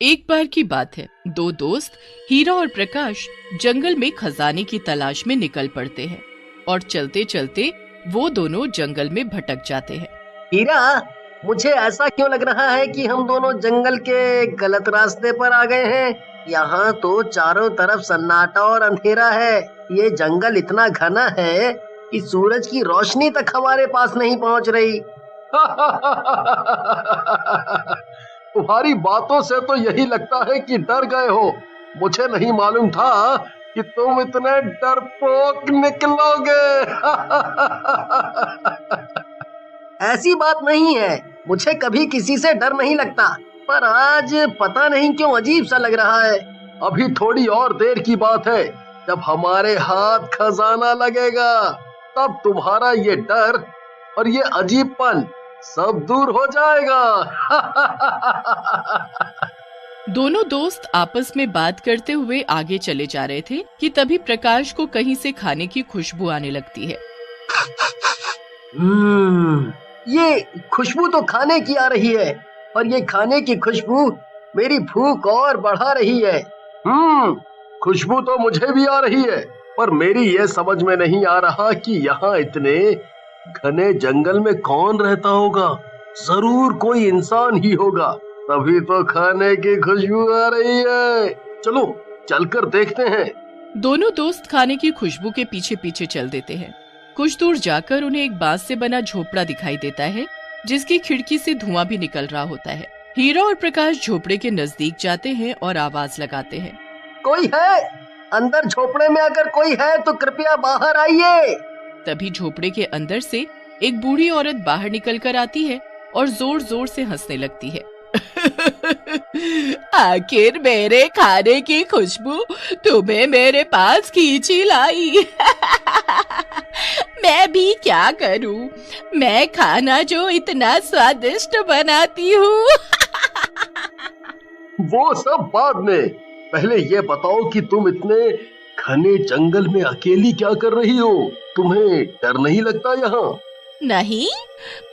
एक बार की बात है, दो दोस्त हीरा और प्रकाश जंगल में खजाने की तलाश में निकल पड़ते हैं और चलते चलते वो दोनों जंगल में भटक जाते हैं। हीरा, मुझे ऐसा क्यों लग रहा है कि हम दोनों जंगल के गलत रास्ते पर आ गए हैं। यहाँ तो चारों तरफ सन्नाटा और अंधेरा है। ये जंगल इतना घना है कि सूरज की रोशनी तक हमारे पास नहीं पहुँच रही। तुम्हारी बातों से तो यही लगता है कि डर गए हो। मुझे नहीं मालूम था कि तुम इतने डरपोक निकलोगे। ऐसी बात नहीं है, मुझे कभी किसी से डर नहीं लगता, पर आज पता नहीं क्यों अजीब सा लग रहा है। अभी थोड़ी और देर की बात है, जब हमारे हाथ खजाना लगेगा तब तुम्हारा ये डर और ये अजीबपन सब दूर हो जाएगा। दोनों दोस्त आपस में बात करते हुए आगे चले जा रहे थे कि तभी प्रकाश को कहीं से खाने की खुशबू आने लगती है। ये खुशबू तो खाने की आ रही है, और ये खाने की खुशबू मेरी भूख और बढ़ा रही है। खुशबू तो मुझे भी आ रही है, पर मेरी ये समझ में नहीं आ रहा कि यहाँ इतने घने जंगल में कौन रहता होगा। जरूर कोई इंसान ही होगा, तभी तो खाने की खुशबू आ रही है। चलो चलकर देखते हैं। दोनों दोस्त खाने की खुशबू के पीछे पीछे चल देते हैं। कुछ दूर जाकर उन्हें एक बांस से बना झोपड़ा दिखाई देता है, जिसकी खिड़की से धुआं भी निकल रहा होता है। हीरा और प्रकाश झोपड़े के नजदीक जाते हैं और आवाज लगाते हैं, कोई है? अंदर झोपड़े में अगर कोई है तो कृपया बाहर आइए। तभी झोपड़े के अंदर से एक बूढ़ी औरत बाहर निकल कर आती है और जोर जोर से हंसने लगती है। आखिर मेरे खाने की खुशबू तुम्हें मेरे पास खींची लाई। मैं भी क्या करूं, मैं खाना जो इतना स्वादिष्ट बनाती हूँ। वो सब बाद में, पहले ये बताओ कि तुम इतने घने जंगल में अकेली क्या कर रही हो? तुम्हें डर नहीं लगता यहाँ? नहीं,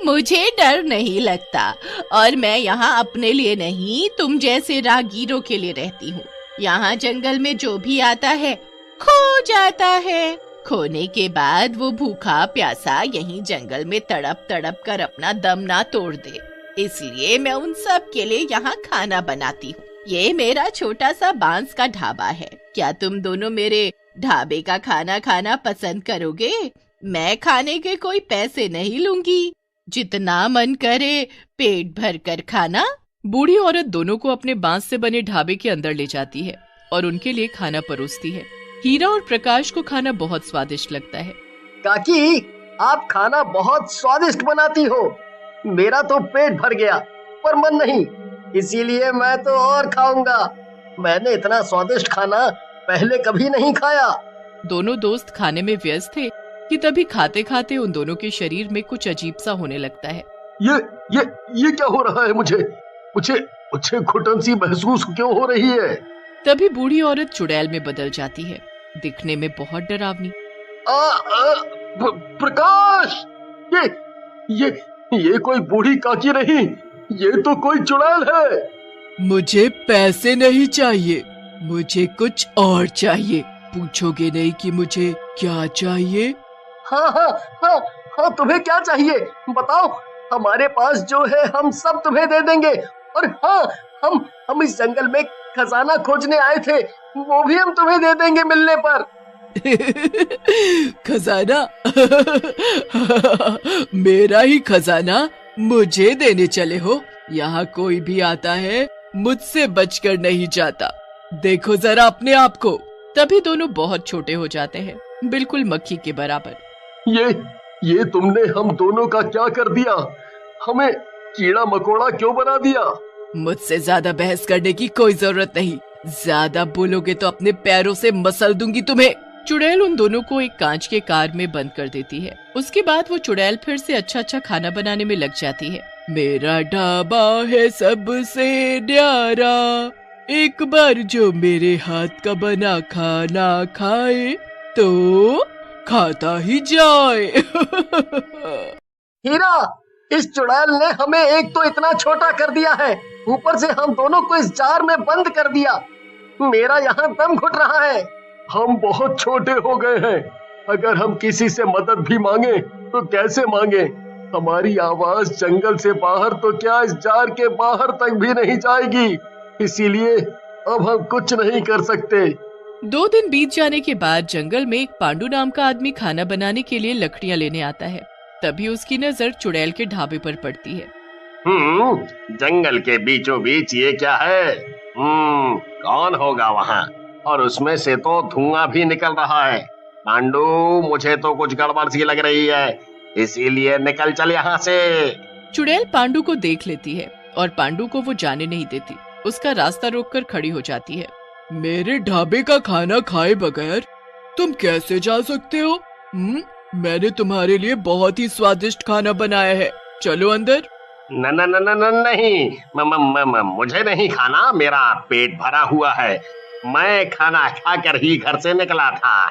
मुझे डर नहीं लगता, और मैं यहाँ अपने लिए नहीं, तुम जैसे राहगीरों के लिए रहती हूँ। यहाँ जंगल में जो भी आता है खो जाता है। खोने के बाद वो भूखा प्यासा यहीं जंगल में तड़प तड़प कर अपना दम ना तोड़ दे, इसलिए मैं उन सब के लिए यहाँ खाना बनाती हूँ। ये मेरा छोटा सा बांस का ढाबा है। क्या तुम दोनों मेरे ढाबे का खाना खाना पसंद करोगे? मैं खाने के कोई पैसे नहीं लूंगी, जितना मन करे पेट भर कर खाना। बूढ़ी औरत दोनों को अपने बांस से बने ढाबे के अंदर ले जाती है और उनके लिए खाना परोसती है। हीरा और प्रकाश को खाना बहुत स्वादिष्ट लगता है। काकी, आप खाना बहुत स्वादिष्ट बनाती हो। मेरा तो पेट भर गया, पर मन नहीं, इसीलिए मैं तो और खाऊंगा। मैंने इतना स्वादिष्ट खाना पहले कभी नहीं खाया। दोनों दोस्त खाने में व्यस्त थे कि तभी खाते खाते उन दोनों के शरीर में कुछ अजीब सा होने लगता है। ये क्या हो रहा है? मुझे घुटन सी महसूस क्यों हो रही है? तभी बूढ़ी औरत चुड़ैल में बदल जाती है, दिखने में बहुत डरावनी। प्रकाश, ये कोई बूढ़ी काकी नहीं, ये तो कोई चुड़ैल है। मुझे पैसे नहीं चाहिए, मुझे कुछ और चाहिए। पूछोगे नहीं कि मुझे क्या चाहिए? हाँ, तुम्हें क्या चाहिए बताओ। हमारे पास जो है हम सब तुम्हें दे देंगे। और हाँ, हम इस जंगल में खजाना खोजने आए थे, वो भी हम तुम्हें दे देंगे मिलने पर। खजाना? मेरा ही खजाना मुझे देने चले हो? यहाँ कोई भी आता है मुझसे बचकर नहीं जाता। देखो जरा अपने आप को। तभी दोनों बहुत छोटे हो जाते हैं, बिल्कुल मक्खी के बराबर। ये तुमने हम दोनों का क्या कर दिया? हमें कीड़ा मकोड़ा क्यों बना दिया? मुझसे ज्यादा बहस करने की कोई जरूरत नहीं। ज्यादा बोलोगे तो अपने पैरों से मसल दूंगी तुम्हें। चुड़ैल उन दोनों को एक कांच के कार में बंद कर देती है। उसके बाद वो चुड़ैल फिर से अच्छा खाना बनाने में लग जाती है। मेरा ढाबा है सबसे न्यारा, एक बार जो मेरे हाथ का बना खाना खाए तो खाता ही जाए। हीरा, इस चुड़ैल ने हमें एक तो इतना छोटा कर दिया है, ऊपर से हम दोनों को इस जार में बंद कर दिया। मेरा यहाँ दम घुट रहा है। हम बहुत छोटे हो गए हैं। अगर हम किसी से मदद भी मांगे तो कैसे मांगे? हमारी आवाज जंगल से बाहर तो क्या इस जार के बाहर तक भी नहीं जाएगी। इसीलिए अब हम कुछ नहीं कर सकते। 2 दिन बीत जाने के बाद जंगल में एक पांडु नाम का आदमी खाना बनाने के लिए लकड़ियां लेने आता है। तभी उसकी नजर चुड़ैल के ढाबे पर पड़ती है। जंगल के बीचों बीच ये क्या है? कौन होगा वहाँ? और उसमें से तो धुआं भी निकल रहा है। पांडु, मुझे तो कुछ गड़बड़ सी लग रही है, इसीलिए निकल चल यहाँ से। चुड़ैल पांडु को देख लेती है और पांडु को वो जाने नहीं देती। उसका रास्ता रोककर खड़ी हो जाती है। मेरे ढाबे का खाना खाए बगैर तुम कैसे जा सकते हो? मैंने तुम्हारे लिए बहुत ही स्वादिष्ट खाना बनाया है, चलो अंदर। नहीं, मुझे नहीं खाना, मेरा पेट भरा हुआ है। मैं खाना खाकर ही घर से निकला था।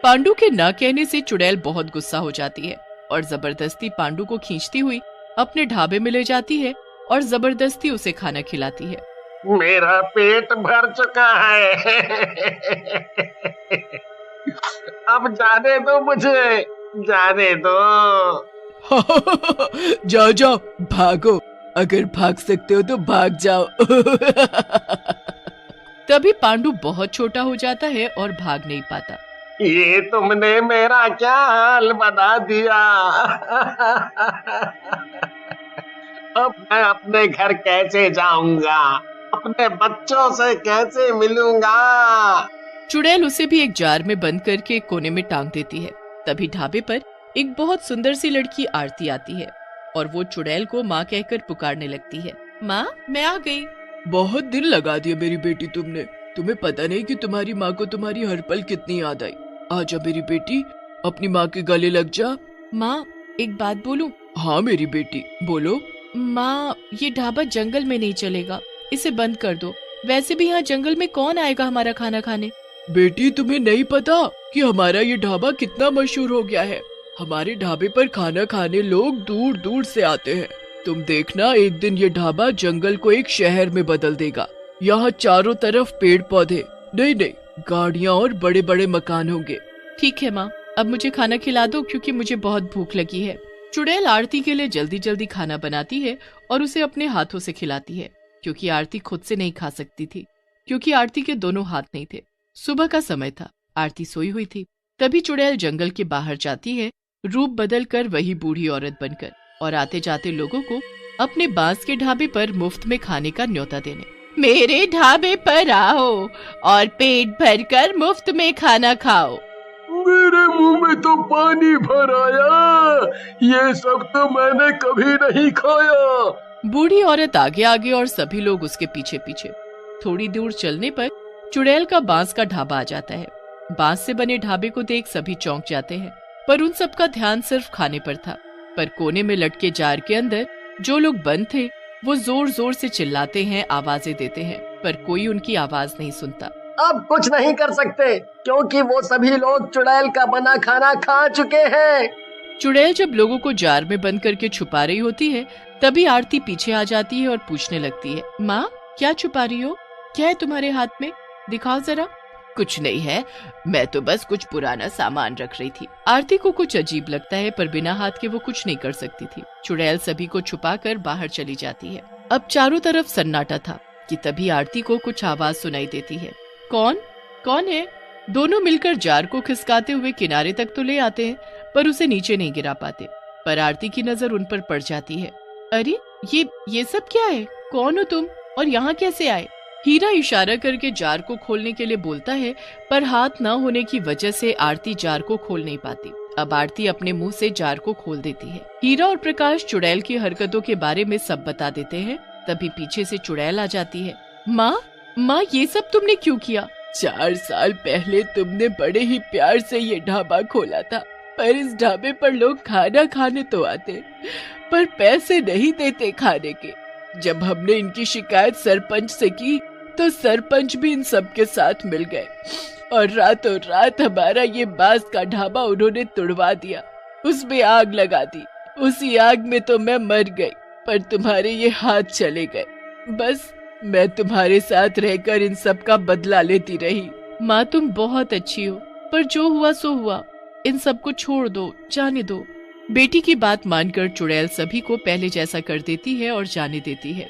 पांडु के न कहने से चुड़ैल बहुत गुस्सा हो जाती है और जबरदस्ती पांडु को खींचती हुई अपने ढाबे में ले जाती है और जबरदस्ती उसे खाना खिलाती है। मेरा पेट भर चुका है। अब जाने दो मुझे, जाने दो। जाओ जाओ, भागो, अगर भाग सकते हो तो भाग जाओ। तभी पांडु बहुत छोटा हो जाता है और भाग नहीं पाता। ये तुमने मेरा क्या हाल बना दिया। अब मैं अपने घर कैसे जाऊंगा? अपने बच्चों से कैसे मिलूंगा? चुड़ैल उसे भी एक जार में बंद करके एक कोने में टांग देती है। तभी ढाबे पर एक बहुत सुंदर सी लड़की आरती आती है और वो चुड़ैल को माँ कहकर पुकारने लगती है। माँ, मैं आ गई। बहुत दिन लगा दिया मेरी बेटी तुमने। तुम्हें पता नहीं कि तुम्हारी माँ को तुम्हारी हर पल कितनी याद आई। आजा मेरी बेटी, अपनी माँ के गले लग जा। माँ, एक बात बोलूं? हाँ मेरी बेटी, बोलो। माँ, ये ढाबा जंगल में नहीं चलेगा, इसे बंद कर दो। वैसे भी यहाँ जंगल में कौन आएगा हमारा खाना खाने? बेटी, तुम्हें नहीं पता कि हमारा ये ढाबा कितना मशहूर हो गया है। हमारे ढाबे पर खाना खाने लोग दूर दूर से आते हैं। तुम देखना, एक दिन ये ढाबा जंगल को एक शहर में बदल देगा। यहाँ चारों तरफ पेड़ पौधे, नहीं, गाड़ियाँ और बड़े बड़े मकान होंगे। ठीक है माँ, अब मुझे खाना खिला दो क्योंकि मुझे बहुत भूख लगी है। चुड़ैल आरती के लिए जल्दी जल्दी खाना बनाती है और उसे अपने हाथों से खिलाती है, क्योंकि आरती खुद से नहीं खा सकती थी, क्योंकि आरती के दोनों हाथ नहीं थे। सुबह का समय था, आरती सोई हुई थी। तभी चुड़ैल जंगल के बाहर जाती है, रूप बदल कर वही बूढ़ी औरत बनकर, और आते जाते लोगों को अपने बांस के ढाबे पर मुफ्त में खाने का न्योता देने। मेरे ढाबे पर आओ और पेट भरकर मुफ्त में खाना खाओ। मेरे मुंह में तो पानी भर आया। ये सब तो मैंने कभी नहीं खाया। बूढ़ी औरत आगे आगे और सभी लोग उसके पीछे पीछे। थोड़ी दूर चलने पर चुड़ैल का बांस का ढाबा आ जाता है। बांस से बने ढाबे को देख सभी चौंक जाते हैं, पर उन सबका ध्यान सिर्फ खाने पर था। पर कोने में लटके जार के अंदर जो लोग बंद थे वो जोर जोर से चिल्लाते हैं, आवाजें देते हैं, पर कोई उनकी आवाज नहीं सुनता। अब कुछ नहीं कर सकते क्योंकि वो सभी लोग चुड़ैल का बना खाना खा चुके हैं। चुड़ैल जब लोगों को जार में बंद करके छुपा रही होती है, तभी आरती पीछे आ जाती है और पूछने लगती है, माँ, क्या छुपा रही हो? क्या है तुम्हारे हाथ में? दिखाओ जरा। कुछ नहीं है, मैं तो बस कुछ पुराना सामान रख रही थी। आरती को कुछ अजीब लगता है, पर बिना हाथ के वो कुछ नहीं कर सकती थी। चुड़ैल सभी को छुपाकर बाहर चली जाती है। अब चारों तरफ सन्नाटा था कि तभी आरती को कुछ आवाज सुनाई देती है। कौन है? दोनों मिलकर जार को खिसकाते हुए किनारे तक तो ले आते हैं, पर उसे नीचे नहीं गिरा पाते। पर आरती की नजर उन पर पड़ जाती है। अरे ये सब क्या है? कौन हो तुम और यहाँ कैसे आए? हीरा इशारा करके जार को खोलने के लिए बोलता है, पर हाथ न होने की वजह से आरती जार को खोल नहीं पाती। अब आरती अपने मुंह से जार को खोल देती है। हीरा और प्रकाश चुड़ैल की हरकतों के बारे में सब बता देते हैं। तभी पीछे से चुड़ैल आ जाती है। माँ, ये सब तुमने क्यों किया? 4 साल पहले तुमने बड़े ही प्यार से ये ढाबा खोला था, पर इस ढाबे पर लोग खाना खाने तो आते, पर पैसे नहीं देते खाने के। जब हमने इनकी शिकायत सरपंच से की तो सरपंच भी इन सब के साथ मिल गए और रातों रात हमारा ये बांस का ढाबा उन्होंने तुड़वा दिया, उसमें आग लगा दी। उसी आग में तो मैं मर गई, पर तुम्हारे ये हाथ चले गए। बस मैं तुम्हारे साथ रहकर इन सब का बदला लेती रही। माँ तुम बहुत अच्छी हो, पर जो हुआ सो हुआ, इन सब को छोड़ दो, जाने दो। बेटी की बात मानकर चुड़ैल सभी को पहले जैसा कर देती है और जाने देती है।